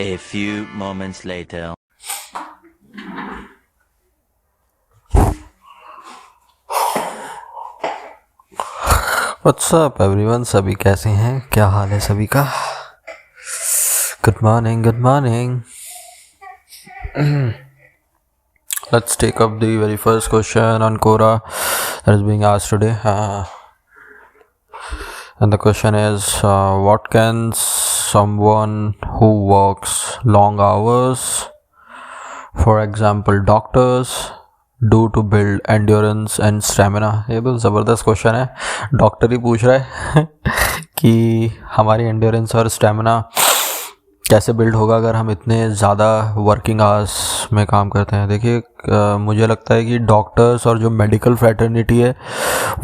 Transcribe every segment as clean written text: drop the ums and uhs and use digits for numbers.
A few moments later. What's up everyone, सभी कैसे हैं? क्या हाल है सभी का? Good morning, good morning. Let's take up the very first question on Quora that is being asked today. And the question is, what can someone who works long hours, for example doctors, do to build endurance and stamina? ये बहुत ज़बरदस्त question है. Doctor ही पूछ रहा है कि हमारी endurance और स्टेमिना कैसे बिल्ड होगा अगर हम इतने ज़्यादा वर्किंग आवर्स में काम करते हैं. देखिए, मुझे लगता है कि डॉक्टर्स और जो मेडिकल फ्रेटर्निटी है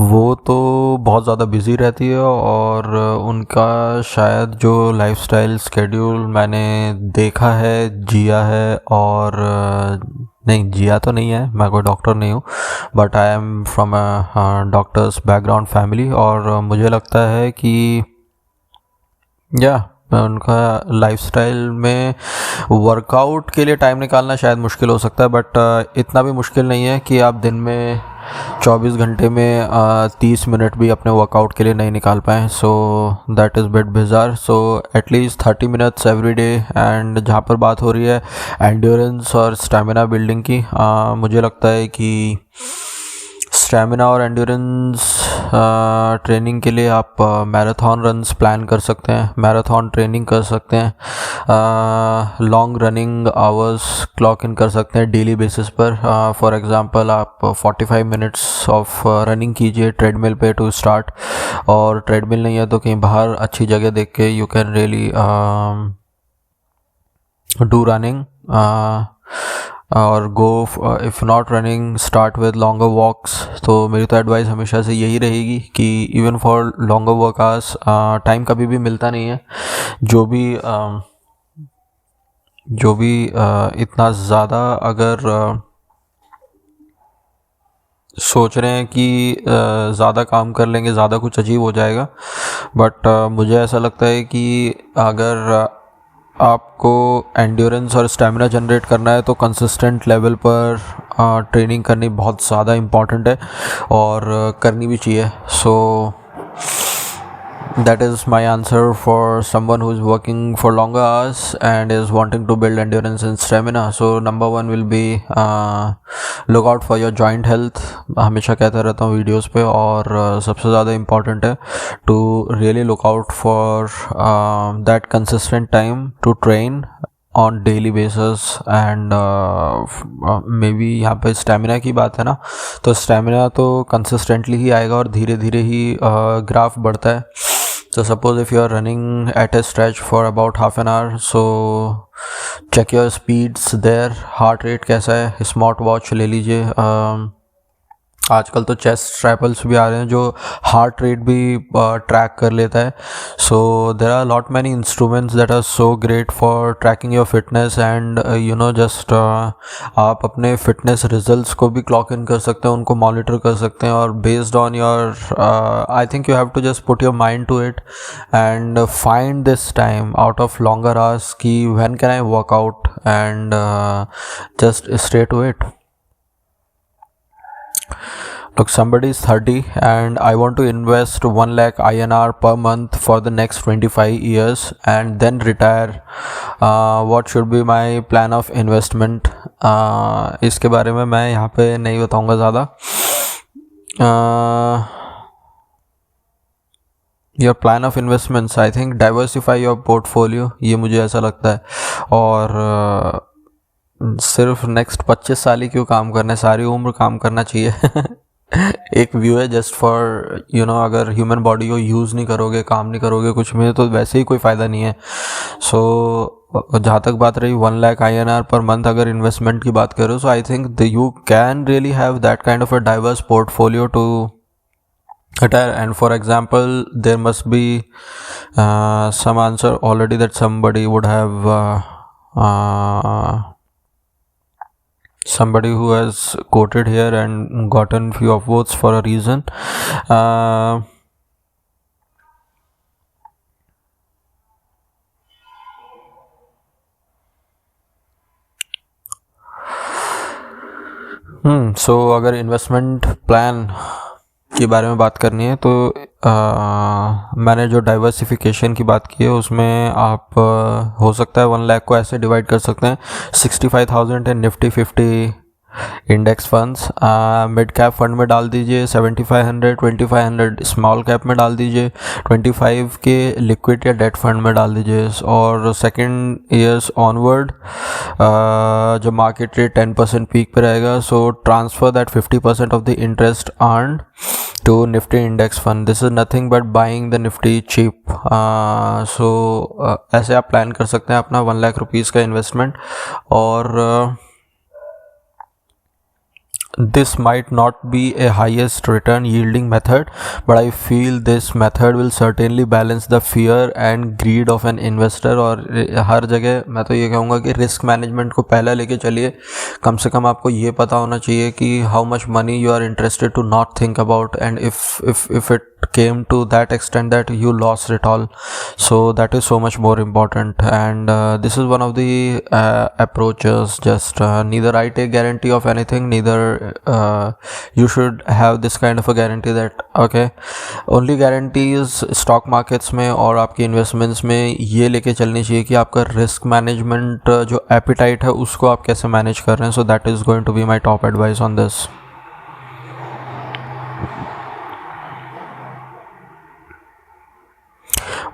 वो तो बहुत ज़्यादा बिज़ी रहती है, और उनका शायद जो लाइफस्टाइल स्केड्यूल मैंने देखा है, जिया है, और नहीं जिया तो नहीं है, मैं कोई डॉक्टर नहीं हूँ, but I am from a doctor's background family, और मुझे लगता है कि उनका लाइफस्टाइल में वर्कआउट के लिए टाइम निकालना शायद मुश्किल हो सकता है, बट इतना भी मुश्किल नहीं है कि आप दिन में 24 घंटे में 30 मिनट भी अपने वर्कआउट के लिए नहीं निकाल पाएँ. सो that is bit bizarre. So at least 30 minutes every day. And जहाँ पर बात हो रही है एंड्योरेंस और स्टेमिना बिल्डिंग की, मुझे लगता है कि स्टेमिना और एंड्योरेंस ट्रेनिंग के लिए आप मैराथन रन्स प्लान कर सकते हैं, मैराथन ट्रेनिंग कर सकते हैं, long running hours clock in कर सकते हैं डेली बेसिस पर. फॉर एग्जांपल आप 45 मिनट्स ऑफ रनिंग कीजिए ट्रेडमिल पे टू स्टार्ट, और ट्रेडमिल नहीं है तो कहीं बाहर अच्छी जगह देख के you can really do running, और go if not running start with longer walks. तो मेरी तो एडवाइस हमेशा से यही रहेगी कि even for longer work hours time कभी भी मिलता नहीं है. जो भी इतना ज़्यादा अगर सोच रहे हैं कि ज़्यादा काम कर लेंगे, ज़्यादा कुछ अचीव हो जाएगा, बट मुझे ऐसा लगता है कि अगर आपको एंड्योरेंस और स्टेमिना जनरेट करना है तो कंसिस्टेंट लेवल पर ट्रेनिंग करनी बहुत ज़्यादा इम्पॉर्टेंट है, और करनी भी चाहिए. सो that is my answer for someone who is working for longer hours and is wanting to build endurance and stamina. So number one will be look out for your joint health. हमेशा कहता रहता हूँ videos पे, और सबसे ज़्यादा important है to really look out for that consistent time to train on daily basis. And may be यहाँ पे स्टेमिना की बात है ना, तो स्टेमिना तो कंसिस्टेंटली ही आएगा और धीरे धीरे ही ग्राफ बढ़ता है. So suppose if you are running at a stretch for about half an hour, so check your speeds there, heart rate कैसा है, स्मार्ट वॉच ले लीजिए. आजकल तो चेस्ट स्ट्रैपल्स भी आ रहे हैं जो हार्ट रेट भी ट्रैक कर लेता है. So there are lot many instruments that are so great for tracking your fitness, and just आप अपने फिटनेस रिजल्ट्स को भी क्लॉक इन कर सकते हैं, उनको मॉनिटर कर सकते हैं, और based on your I think you have to just put your mind to it and find this time out of longer hours कि when can I work out, and just stay to it. Look, somebody is 30 and I want to invest 1 lakh INR per month for the next 25 years and then retire. What should be my plan of investment? इसके बारे में मैं यहाँ पे नहीं बताऊँगा ज़्यादा. Your plan of investments, I think diversify your portfolio, ये मुझे ऐसा लगता है. और सिर्फ नेक्स्ट 25 साल ही क्यों काम करना है, सारी उम्र काम करना चाहिए. एक व्यू है जस्ट फॉर अगर ह्यूमन बॉडी को यूज़ नहीं करोगे, काम नहीं करोगे कुछ में, तो वैसे ही कोई फ़ायदा नहीं है. सो जहाँ तक बात रही 1 लाख INR पर मंथ अगर इन्वेस्टमेंट की बात करो, so I think you can really have that kind of a diverse portfolio to retire. And for example, there must be some answer already that somebody would have somebody who has quoted here and gotten few of votes for a reason. सो अगर investment plan के बारे में बात करनी है तो मैंने जो डाइवर्सिफिकेशन की बात की है उसमें आप हो सकता है 1 लाख को ऐसे डिवाइड कर सकते हैं 65,000 in Nifty 50 index funds, mid cap fund में डाल दीजिए 7500, 2500 स्मॉल कैप में डाल दीजिए, 25 के लिक्विड या डेट फंड में डाल दीजिए, और सेकेंड ईयर्स ऑनवर्ड जब मार्केट रेट 10% पीक पे रहेगा so transfer that 50% of the interest earn to Nifty index fund. This is nothing but buying the Nifty cheap. So ऐसे आप प्लान कर सकते हैं अपना 1 लाख रुपीज़ का इन्वेस्टमेंट. और this might not be a highest return yielding method, but I feel this method will certainly balance the fear and greed of an investor. और हर जगह मैं तो ये कहूँगा कि रिस्क मैनेजमेंट को पहले लेके चलिए. कम से कम आपको ये पता होना चाहिए कि how much money you are interested to not think about, and if it came to that extent that you lost it all, so that is so much more important. And this is one of the approaches. Just neither I take guarantee of anything, neither you should have this kind of a guarantee that okay, only guarantees stock markets में और आपकी investments में ये लेके चलनी चाहिए कि आपका रिस्क मैनेजमेंट जो एपिटाइट है उसको आप कैसे मैनेज कर रहे हैं. So that is going to be my top advice on this.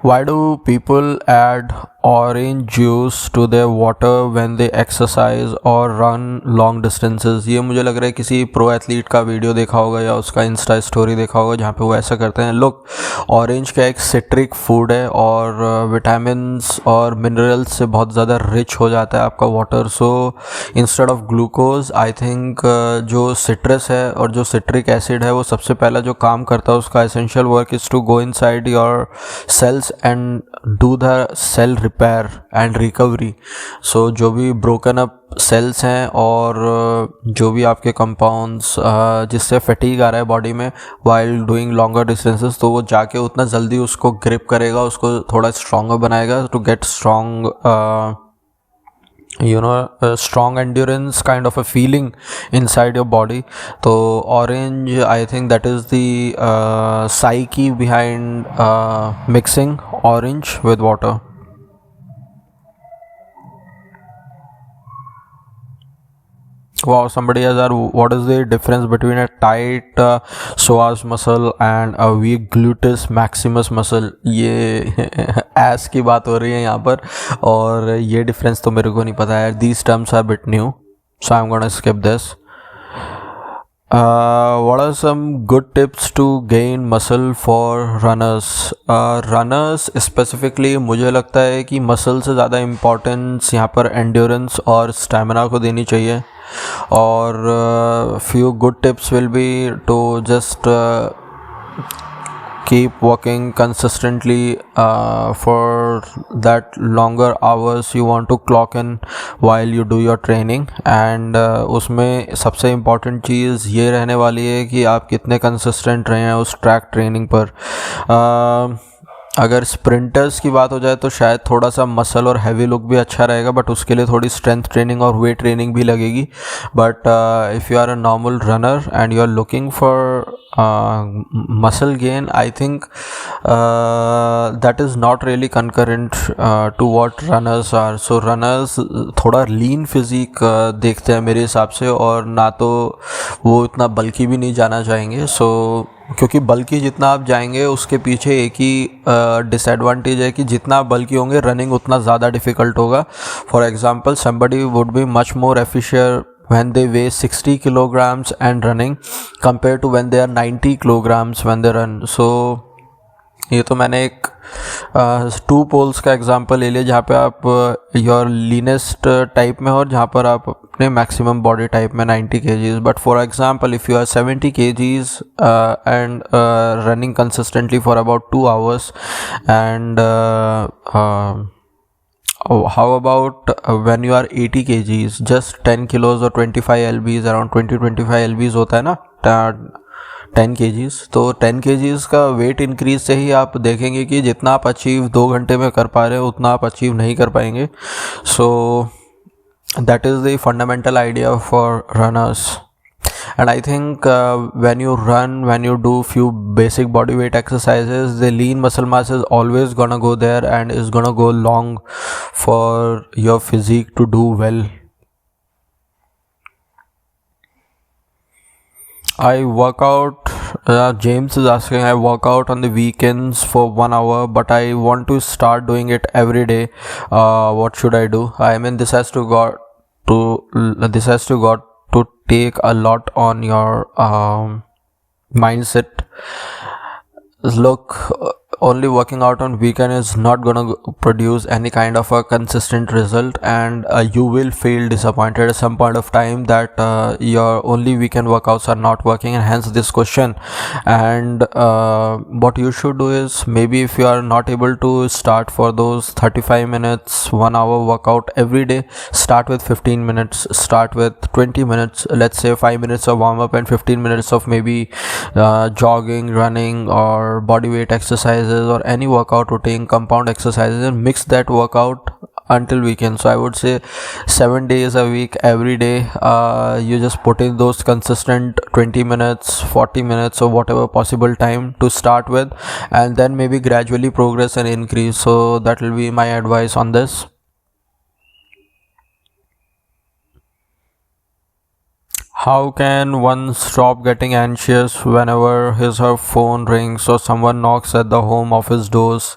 Why do people add orange juice to their water when they exercise or run long distances? ये मुझे लग रहा है किसी प्रो एथलीट का वीडियो देखा होगा या उसका इंस्टा स्टोरी देखा होगा जहाँ पे वो ऐसा करते हैं. लोग ऑरेंज का एक सिट्रिक फूड है और विटामिन्स और मिनरल्स से बहुत ज़्यादा रिच हो जाता है आपका water. So instead of glucose I think जो सिट्रस है और जो सिट्रिक एसिड है वो सबसे पहला जो काम करता है उसका essential work is to go inside your cells and do the cell repair and recovery. So जो भी broken up cells हैं और जो भी आपके compounds जिससे fatigue आ रहा है body में while doing longer distances, तो वो जाके उतना जल्दी उसको grip करेगा, उसको थोड़ा stronger बनाएगा to get strong strong endurance kind of a feeling inside your body. So orange, I think that is the psyche behind mixing orange with water. Wow, somebody has asked what is the difference between a tight psoas muscle and a weak gluteus maximus muscle. ये S की बात हो रही है यहाँ पर और ये डिफरेंस तो मेरे को नहीं पता है. These terms are a bit new, so I'm gonna skip this. What are some good tips to gain muscle for runners? Runners specifically मुझे लगता है कि मसल से ज़्यादा इम्पोर्टेंस यहाँ पर एंड्योरेंस और स्टेमिना को देनी चाहिए. और few good tips will be to just keep walking consistently for that longer hours you want to clock in while you do your training. and उसमें सबसे important चीज़ ये रहने वाली है कि आप कितने consistent रहे हैं उस ट्रैक ट्रेनिंग पर. अगर स्प्रिंटर्स की बात हो जाए तो शायद थोड़ा सा मसल और हैवी लुक भी अच्छा रहेगा, बट उसके लिए थोड़ी स्ट्रेंथ ट्रेनिंग और वेट ट्रेनिंग भी लगेगी. But if you are a normal runner and you are looking for muscle gain, I think that is not really concurrent to what runners are. So runners थोड़ा lean physique देखते हैं मेरे हिसाब से, और ना तो वो इतना बल्कि भी नहीं जाना चाहेंगे. So क्योंकि बल्कि जितना आप जाएंगे उसके पीछे एक ही डिसएडवांटेज है कि जितना आप बल्कि होंगे रनिंग उतना ज़्यादा डिफ़िकल्ट होगा. For example somebody would be much more efficient when they weigh 60 kilograms and running compared to when they are 90 kilograms when they run. So ये तो मैंने एक 2 poles का एग्जांपल ले लिया जहाँ पे आप योर लीनेस्ट टाइप में हो और जहाँ पर आप अपने मैक्सिमम बॉडी टाइप में 90 kgs. But for example if you are 70 kgs and running consistently for about 2 hours and how about when you are 80 kgs, just 10 kilos or 25 lbs, around 20-25 lbs होता है ना 10 kgs. तो 10 kgs का weight increase से ही आप देखेंगे कि जितना आप अचीव 2 घंटे में कर पा रहे हो उतना आप अचीव नहीं कर पाएंगे. सो that is the fundamental idea for runners. And I think when you run, when you do few basic body weight exercises, the lean muscle mass is always gonna go there and is gonna go long for your physique to do well. I work out. James is asking, I work out on the weekends for 1 hour, but I want to start doing it every day. What should I do? I mean, this has to got to take a lot on your mindset. Look, only working out on weekend is not gonna produce any kind of a consistent result, and you will feel disappointed at some point of time that your only weekend workouts are not working, and hence this question. And what you should do is, maybe if you are not able to start for those 35 minutes 1 hour workout every day, start with 15 minutes, start with 20 minutes, let's say 5 minutes of warm up and 15 minutes of maybe jogging, running, or body weight exercises, or any workout routine, compound exercises, and mix that workout until weekend. So I would say 7 days a week, every day, you just put in those consistent 20 minutes, 40 minutes, or whatever possible time to start with, and then maybe gradually progress and increase. So that will be my advice on this. How can one stop getting anxious whenever his or her phone rings or someone knocks at the home office doors?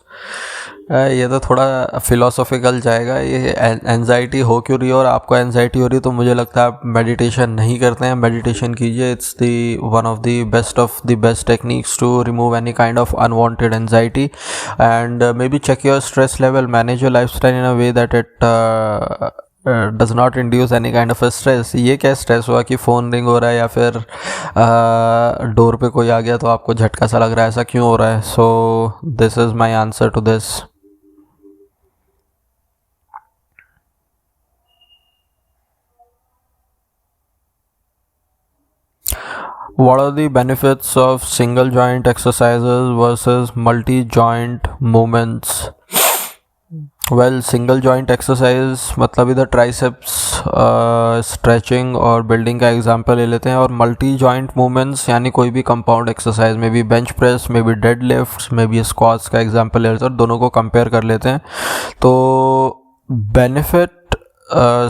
ये तो थोड़ा philosophical जाएगा. ये anxiety हो क्यों रही है, और आपको एनजाइटी हो रही है, तो मुझे लगता है आप मेडिटेशन नहीं करते हैं. मेडिटेशन कीजिए. It's the one of the best techniques to remove any kind of unwanted anxiety. And maybe check your stress level, manage your lifestyle in a way that it does not induce any kind of stress. ये क्या stress हुआ कि phone ring हो रहा है या फिर door पे कोई आ गया तो आपको झटका सा लग रहा है, ऐसा क्यों हो रहा है? So this is my answer to this. What are the benefits of single joint exercises versus multi joint movements? Well, single joint exercise मतलब इधर ट्राइसेप्स स्ट्रेचिंग और बिल्डिंग का एग्जांपल ले लेते हैं, और मल्टी जॉइंट मूवमेंट्स यानी कोई भी compound exercise, may be bench press, may be dead lift, may be squats का एग्जांपल ले लेते हैं, और दोनों को कंपेयर कर लेते हैं. तो बेनिफिट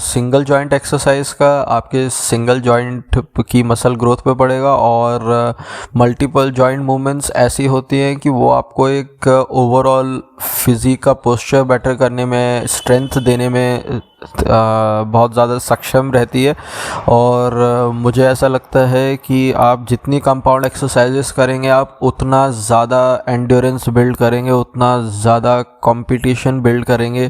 सिंगल जॉइंट एक्सरसाइज का आपके सिंगल जॉइंट की मसल ग्रोथ पे पड़ेगा, और मल्टीपल जॉइंट मूवमेंट्स ऐसी होती हैं कि वो आपको एक ओवरऑल फिज़िक का पोस्चर बेटर करने में, स्ट्रेंथ देने में बहुत ज़्यादा सक्षम रहती है. और मुझे ऐसा लगता है कि आप जितनी कंपाउंड एक्सरसाइजेस करेंगे, आप उतना ज़्यादा एंड्योरेंस बिल्ड करेंगे, उतना ज़्यादा कंपटीशन बिल्ड करेंगे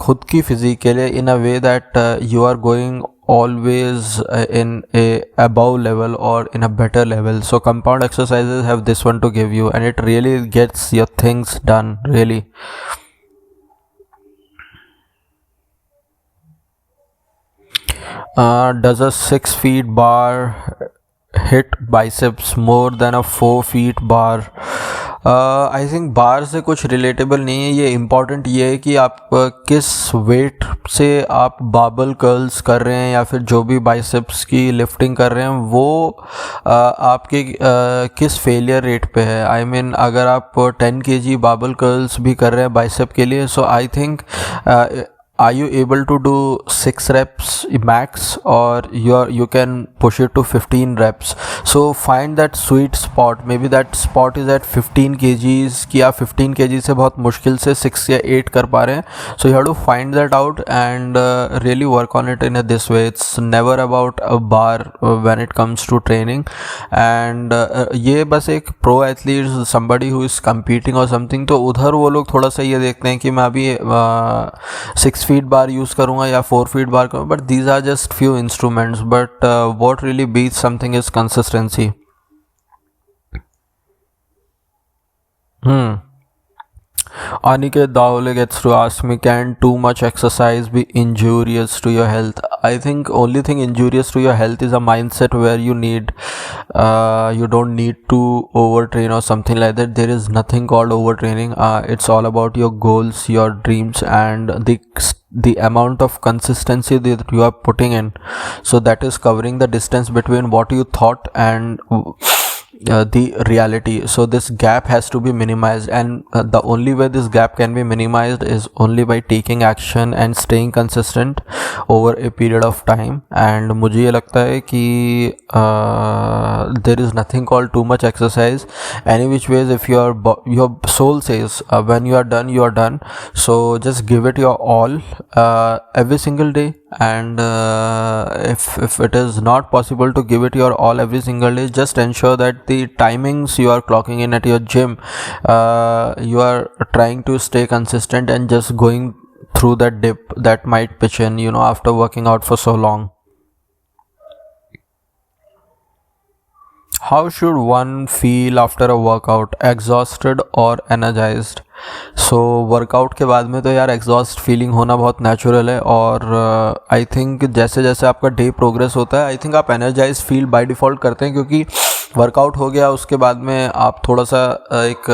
खुद की फिज़िक के लिए, in a way that you are going always in a above level or in a better level. So compound exercises have this one to give you, and it really gets your things done, really. Does a 6 feet bar hit biceps more than a 4 feet bar? I think bar से कुछ relatable नहीं है. ये important ये है कि आप किस वेट से आप बाबल कर्ल्स कर रहे हैं, या फिर जो भी बाइसेप्स की लिफ्टिंग कर रहे हैं, वो आपके किस फेलियर रेट पे है. आई मीन, अगर आप 10 kg बाबल कर्ल्स भी कर रहे हैं बाइसेप के लिए, so I think are you able to do 6 reps max, or you can push it to 15 reps? So find that sweet spot. Maybe that spot is at 15 kgs कि आप 15 kg से बहुत मुश्किल से 6 या 8 कर पा रहे हैं. So you have to find that out and really work on it in a this way. It's never about a bar when it comes to training. And ये बस एक pro athlete, somebody who is competing or something, तो उधर वो लोग थोड़ा सा ये देखते हैं कि मैं अभी 6 फीट बार यूज़ करूँगा या 4 फीट बार करूँगा, but these are just few instruments. But what really beats something is consistency. Aniket Dawle gets to ask me, can too much exercise be injurious to your health? I think only thing injurious to your health is a mindset where you don't need to overtrain or something like that. There is nothing called overtraining. It's all about your goals, your dreams, and the amount of consistency that you are putting in. So that is covering the distance between what you thought and the reality. So this gap has to be minimized, and the only way this gap can be minimized is only by taking action and staying consistent over a period of time. And मुझे ये लगता है कि there is nothing called too much exercise. Any which ways, if your soul says when you are done, you are done. So just give it your all every single day. And if it is not possible to give it your all every single day, just ensure that the timings you are clocking in at your gym, you are trying to stay consistent and just going through that dip that might pitch in, after working out for so long. How should one feel after a workout? Exhausted or energized? So workout के बाद में तो यार exhaust feeling होना बहुत natural है, और I think जैसे जैसे आपका डे प्रोग्रेस होता है, आई थिंक आप एनर्जाइज फील बाय डिफ़ॉल्ट करते हैं, क्योंकि वर्कआउट हो गया उसके बाद में आप थोड़ा सा एक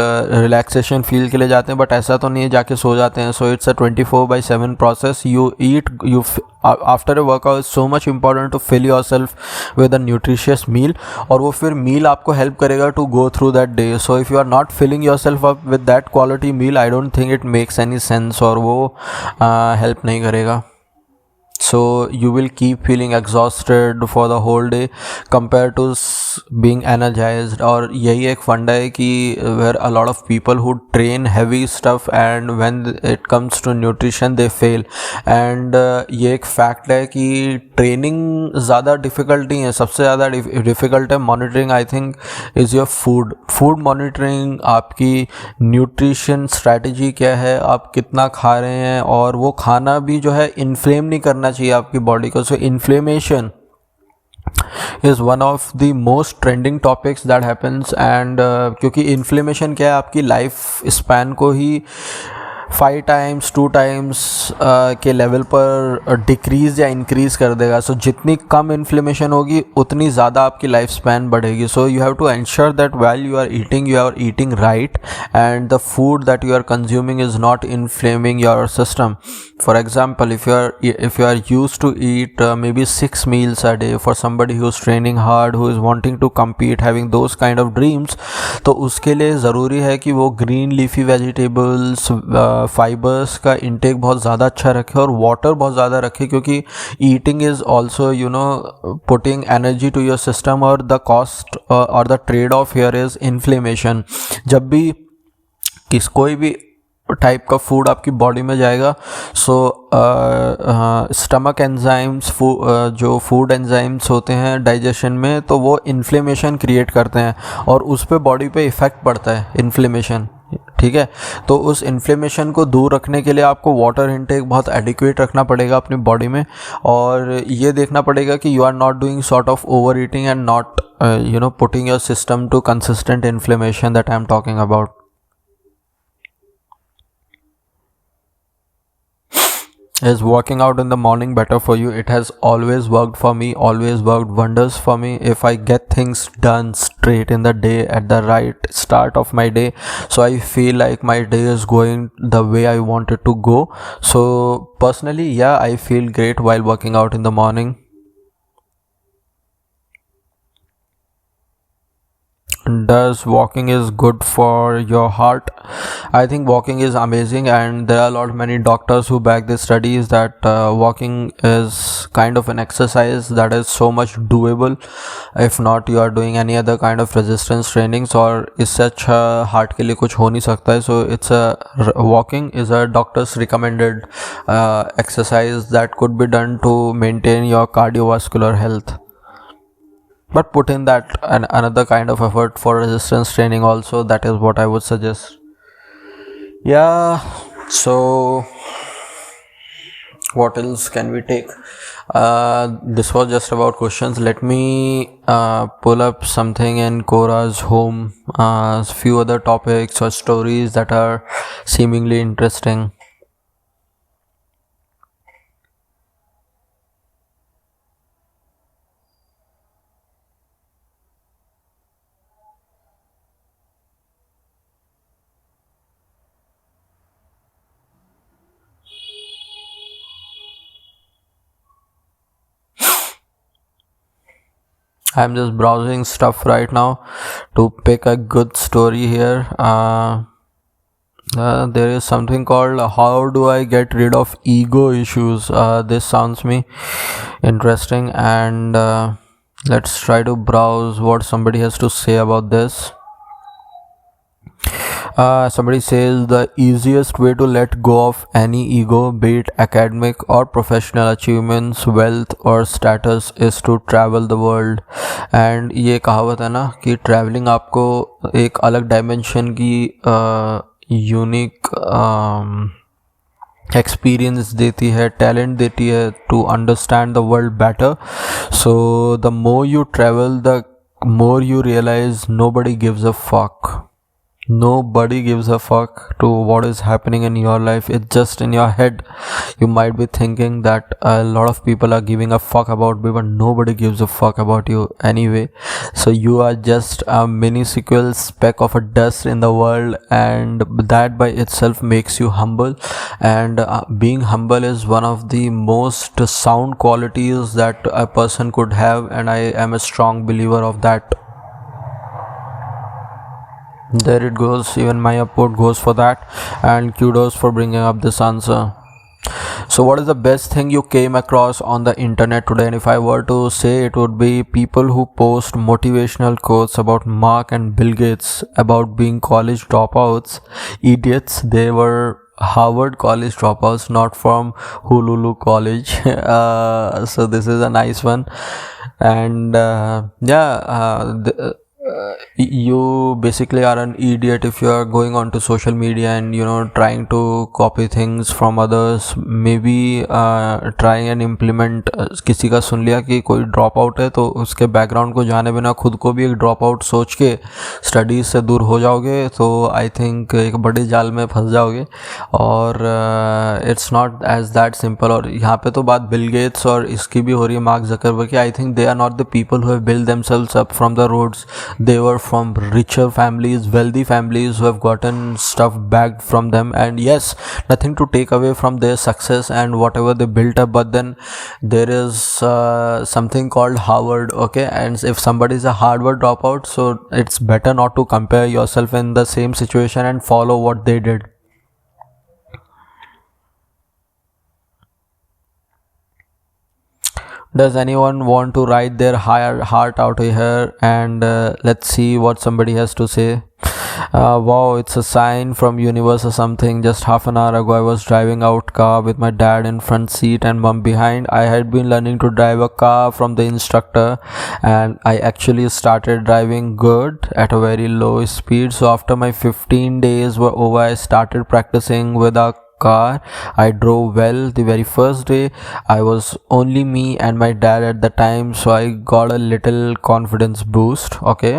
रिलैक्सेशन फील के लिए जाते हैं, बट ऐसा तो नहीं है जाके सो जाते हैं. So it's a 24/7 process. You eat, you after a workout is so much important to fill your self with a nutritious meal, और वो फिर मील आपको हेल्प करेगा to go through that day. So if you are not filling your self up with that quality meal, I don't think it makes any sense, और वो help नहीं करेगा. So you will keep feeling exhausted for the whole day compared to being energized. और यही एक फंडा है कि where a lot of people who train heavy stuff and when it comes to nutrition they fail. and ये एक fact है कि ट्रेनिंग ज़्यादा डिफ़िकल्ट नहीं है, सबसे ज़्यादा डिफ़िकल्ट है monitoring. I think is your food monitoring. आपकी न्यूट्रिशन स्ट्रैटेजी क्या है, आप कितना खा रहे हैं, और वो खाना भी जो है इन्फ्लेम नहीं करना चाहिए आपकी बॉडी को. So inflammation is one of the most trending topics that happens. And क्योंकि इन्फ्लेमेशन क्या है, आपकी लाइफ स्पैन को ही 5 टाइम्स 2 टाइम्स के लेवल पर डिक्रीज़ या इंक्रीज़ कर देगा. सो जितनी कम इन्फ्लेमेशन होगी उतनी ज़्यादा आपकी लाइफ स्पैन बढ़ेगी. So you have to ensure that while you are eating right and the food that you are consuming is not inflaming your system. For example, if you are used to eat maybe 6 meals a day, for somebody who is training hard, who is wanting to compete, having those kind of dreams, तो उसके लिए ज़रूरी है कि वो green leafy vegetables, fibres का intake बहुत ज़्यादा अच्छा रखे और वाटर बहुत ज़्यादा रखे, क्योंकि eating is also putting energy to your system, और द कॉस्ट और the trade off here is inflammation. जब भी कोई भी टाइप का फूड आपकी बॉडी में जाएगा, सो स्टमक एंजाइम्स, जो फूड एंजाइम्स होते हैं डाइजेशन में, तो वो इन्फ्लेमेशन क्रिएट करते हैं और उस पर बॉडी पे इफ़ेक्ट पड़ता है इन्फ्लेमेशन. ठीक है, तो उस इन्फ्लेमेशन को दूर रखने के लिए आपको वाटर इनटेक बहुत एडिक्वेट रखना पड़ेगा अपनी बॉडी में, और ये देखना पड़ेगा कि you are not doing sort of overeating and not putting your system to consistent inflammation that I am talking about. Is working out in the morning better for you? It has always worked for me, always worked wonders for me. If I get things done straight in the day at the right start of my day, so I feel like my day is going the way I want it to go. So personally, yeah, I feel great while working out in the morning. Does walking is good for your heart? I think walking is amazing, and there are many doctors who back the studies that walking is kind of an exercise that is so much doable. If not, you are doing any other kind of resistance trainings, और इससे अच्छा heart के लिए कुछ हो नहीं सकता है. So it's walking is a doctor's recommended exercise that could be done to maintain your cardiovascular health. But put in that another kind of effort for resistance training also. That is what I would suggest. Yeah, so what else can we take? This was just about questions. Let me pull up something in Cora's home, few other topics or stories that are seemingly interesting. I'm just browsing stuff right now to pick a good story here. There is something called how do I get rid of ego issues. This sounds me interesting, and let's try to browse what somebody has to say about this. Somebody says the easiest way to let go of any ego, be it academic or professional achievements, wealth or status, is to travel the world. And ये कहावत है ना कि traveling आपको एक अलग dimension की unique experience देती है, टैलेंट देती है to understand the world better. So the more you travel the more you realise nobody gives a fuck. Nobody gives a fuck to what is happening in your life. It's just in your head. You might be thinking that a lot of people are giving a fuck about me, but nobody gives a fuck about you anyway. So you are just a minuscule speck of a dust in the world, and that by itself makes you humble. And being humble is one of the most sound qualities that a person could have, and I am a strong believer of that. There it goes, even my upvote goes for that, and kudos for bringing up this answer. So what is the best thing you came across on the internet today? And if I were to say, it would be people who post motivational quotes about Mark and Bill Gates about being college dropouts. Idiots. They were Harvard college dropouts, not from Hululu College. So this is a nice one. And you basically are an idiot if you are going on to social media and trying to copy things from others. Maybe try and implement. किसी का सुन लिया कि कोई drop out है तो उसके background को जाने बिना खुद को भी एक ड्रॉप आउट सोच के स्टडीज़ से दूर हो जाओगे, तो आई थिंक एक बड़े जाल में फंस जाओगे. और it's not as that simple. और यहाँ पे तो बात बिल गेट्स और इसकी भी हो रही है, मार्क जकरबर्ग की. I think they are not the people who have build themselves up from the roads. They were from richer families, wealthy families who have gotten stuff back from them. And yes, nothing to take away from their success and whatever they built up, but then there is something called Harvard, okay? And if somebody is a Harvard dropout, so it's better not to compare yourself in the same situation and follow what they did. Does anyone want to write their heart out here? And let's see what somebody has to say. Wow, it's a sign from universe or something. Just half an hour ago I was driving out car with my dad in front seat and mom behind. I had been learning to drive a car from the instructor, and I actually started driving good at a very low speed. So after my 15 days were over, I started practicing with a car. I drove well the very first day. I was only me and my dad at the time, so I got a little confidence boost. Okay,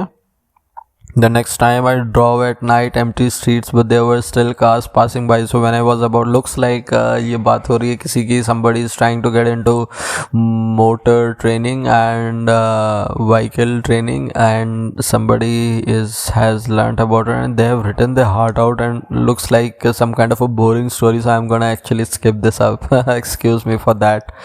the next time I drove at night, empty streets, but there were still cars passing by. So when I was about, looks like ये बात हो रही है किसी की, somebody is trying to get into motor training and vehicle training, and somebody has learnt about it and they have written their heart out, and looks like some kind of a boring story. So I'm gonna actually skip this up. Excuse me for that.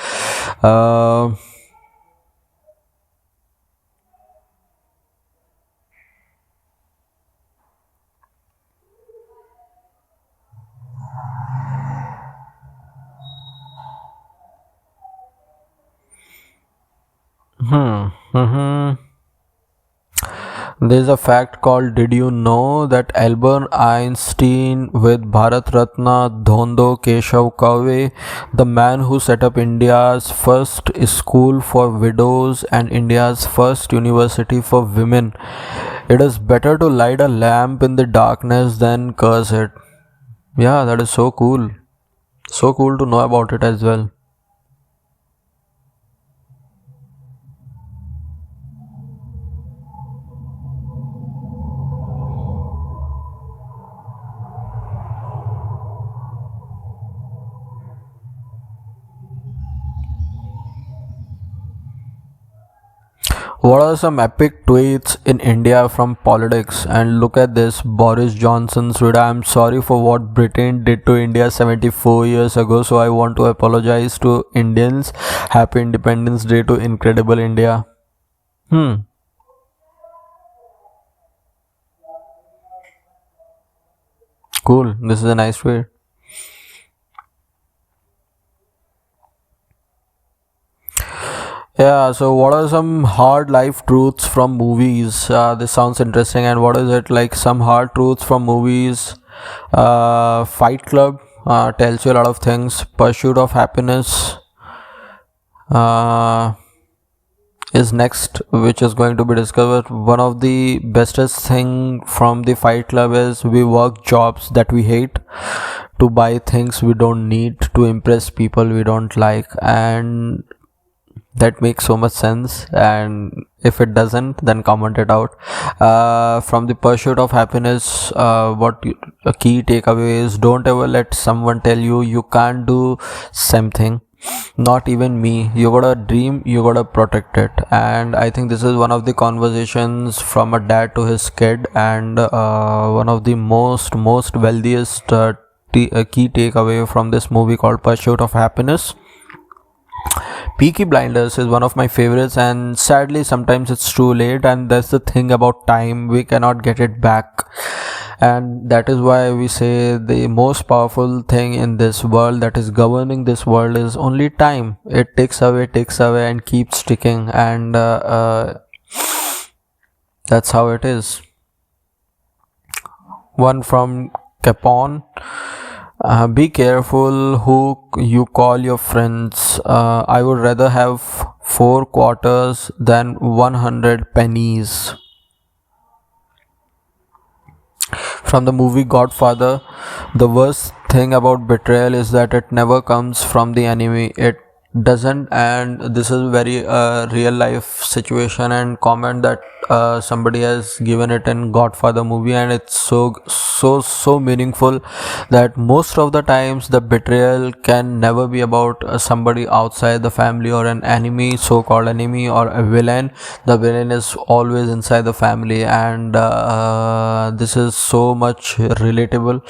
There's a fact called, did you know that Albert Einstein with Bharat Ratna Dhondo Keshav Kave, the man who set up India's first school for widows and India's first university for women, it is better to light a lamp in the darkness than curse it. Yeah, that is so cool. So cool to know about it as well. What are some epic tweets in India from politics? And look at this, Boris Johnson's tweet: I am sorry for what Britain did to India 74 years ago, so I want to apologize to Indians. Happy Independence Day to incredible India. Hmm. Cool. This is a nice way. Yeah, so what are some hard life truths from movies? This sounds interesting. And what is it like? Some hard truths from movies. Fight Club tells you a lot of things. Pursuit of Happiness uh, is next, which is going to be discovered. One of the bestest thing from the Fight Club is we work jobs that we hate to buy things we don't need to impress people we don't like, and that makes so much sense. And if it doesn't, then comment it out. From the Pursuit of Happiness, a key takeaway is don't ever let someone tell you you can't do something. Not even me. You gotta dream, you gotta protect it. And I think this is one of the conversations from a dad to his kid, and one of the most wealthiest key takeaway from this movie called Pursuit of Happiness. Peaky Blinders is one of my favorites, and sadly, sometimes it's too late. And that's the thing about time, we cannot get it back. And that is why we say the most powerful thing in this world that is governing this world is only time. It takes away, and keeps ticking. And that's how it is. One from Capone. Be careful who you call your friends. I would rather have 4 quarters than 100 pennies. From the movie Godfather, the worst thing about betrayal is that it never comes from the enemy. It doesn't. And this is very real life situation and comment that somebody has given it in Godfather movie, and it's so meaningful that most of the times the betrayal can never be about somebody outside the family or an enemy, so-called enemy, or a villain. The villain is always inside the family. And this is so much relatable.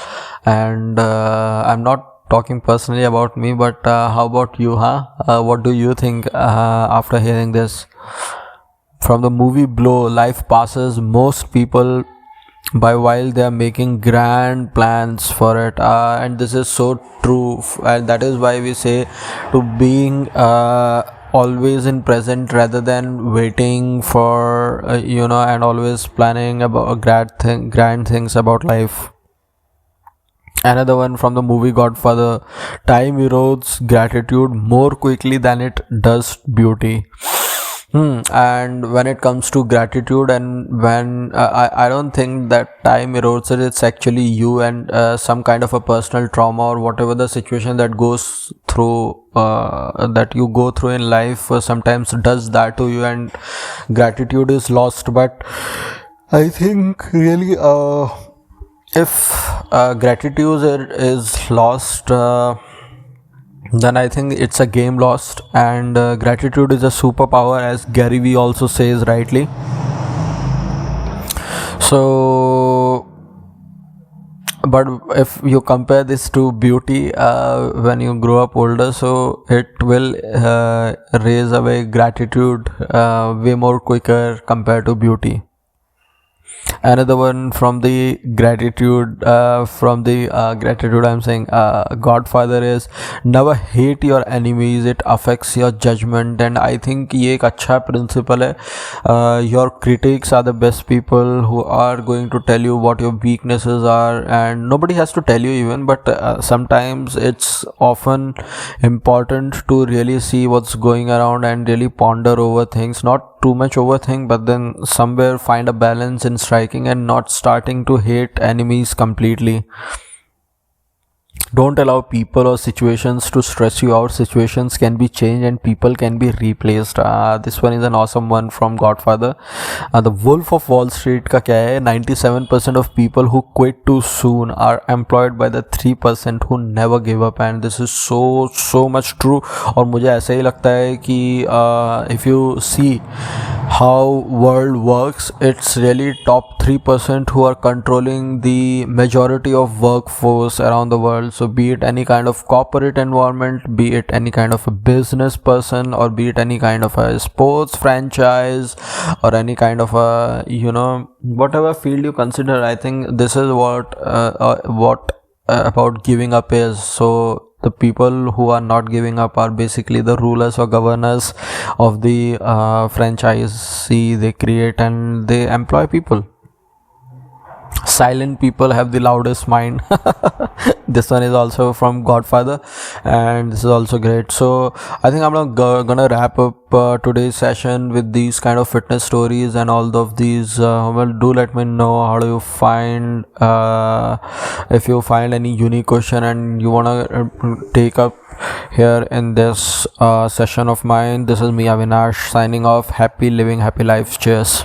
And I'm not talking personally about me, but how about you, what do you think after hearing this? From the movie Blow, life passes most people by while they are making grand plans for it. And this is so true, and that is why we say to being always in present rather than waiting for and always planning about grand things about life. Another one from the movie Godfather, time erodes gratitude more quickly than it does beauty. And when it comes to gratitude, and when I don't think that time erodes it, it's actually you and some kind of a personal trauma or whatever the situation that goes through that you go through in life sometimes does that to you, and gratitude is lost. But I think really if gratitude is lost, then I think it's a game lost. And gratitude is a superpower, as Gary Vee also says rightly. So, but if you compare this to beauty, when you grow up older, so it will raise away gratitude way more quicker compared to beauty. Another one from the gratitude I'm saying Godfather is never hate your enemies, it affects your judgment. And I think ये एक अच्छा principle है. Your critics are the best people who are going to tell you what your weaknesses are, and nobody has to tell you even, but sometimes it's often important to really see what's going around and really ponder over things, not too much overthink, but then somewhere find a balance in striking and not starting to hate enemies completely. Don't allow people or situations to stress you out. Situations can be changed and people can be replaced. This one is an awesome one from Godfather. The Wolf of Wall Street का क्या है? 97% of people who quit too soon are employed by the 3% who never give up. And this is so much true. और मुझे ऐसा ही लगता है कि if you see how world works, it's really top 3% who are controlling the majority of workforce around the world. So be it any kind of corporate environment, be it any kind of a business person, or be it any kind of a sports franchise, or any kind of a, whatever field you consider. I think this is what about giving up is. So the people who are not giving up are basically the rulers or governors of the franchisee they create, and they employ people. Silent people have the loudest mind. This one is also from Godfather, and this is also great. So I think I'm gonna wrap up today's session with these kind of fitness stories and all of these. Well, do let me know how do you find, if you find any unique question and you wanna take up here in this session of mine. This is me, Avinash, signing off. Happy living, happy life. Cheers.